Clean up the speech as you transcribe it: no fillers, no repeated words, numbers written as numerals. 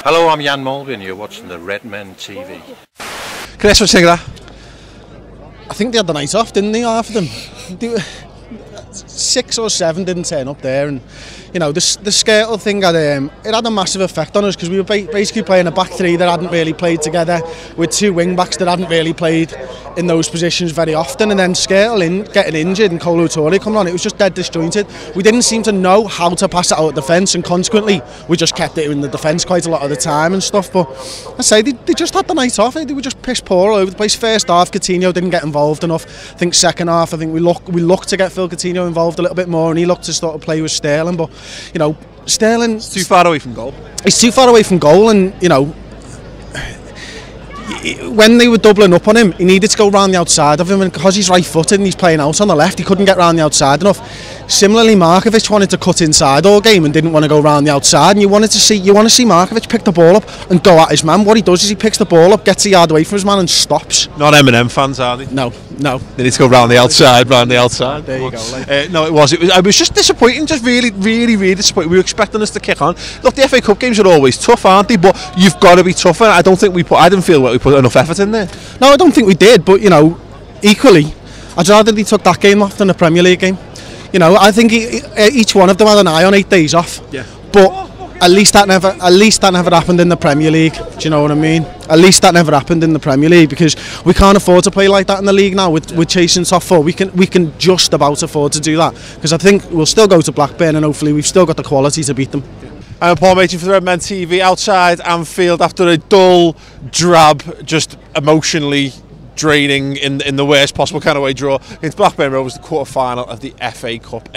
Hello, I'm Jan Mulvey and you're watching the Redmen TV. Chris, what's you think of that? I think they had the night off, didn't they, half of them? 6 or 7 didn't turn up there, and you know the Skirtle thing had it had a massive effect on us because we were basically playing a back three that hadn't really played together with 2 wing backs that hadn't really played in those positions very often, and then Skirtle getting injured and Kolo Touré coming on, it was just dead disjointed. We didn't seem to know how to pass it out at defence, and consequently we just kept it in the defence quite a lot of the time and stuff. But I say they just had the night off. They were just piss poor all over the place. First half, Coutinho didn't get involved enough. I think second half, I think we looked to get Phil Coutinho involved a little bit more, and he looked to sort of play with Sterling. But you know, Sterling's too far away from goal. He's too far away from goal, and you know, when they were doubling up on him, he needed to go round the outside of him, and because he's right-footed and he's playing out on the left, he couldn't get round the outside enough. Similarly, Markovic wanted to cut inside all game and didn't want to go round the outside, and you want to see Markovic pick the ball up and go at his man. What he does is he picks the ball up, gets a yard away from his man and stops. Not M&M fans, are they? No. They need to go round the outside. There you go. No, it was just disappointing, just really disappointing. We were expecting us to kick on. Look, the FA Cup games are always tough, aren't they? But you've got to be tougher. I didn't feel like we put enough effort in there. No, I don't think we did, but you know, equally, I'd rather they took that game off than the Premier League game. You know, I think each one of them had an eye on 8 days off. Yeah. But at least that never happened in the Premier League. Do you know what I mean? At least that never happened in the Premier League, because we can't afford to play like that in the league now. We're chasing top 4. We can just about afford to do that, because I think we'll still go to Blackburn, and hopefully we've still got the quality to beat them. I'm Paul Machin for the Redmen TV outside Anfield after a dull, drab, just emotionally draining in the worst possible kind of way draw against Blackburn Rovers, the quarter-final of the FA Cup.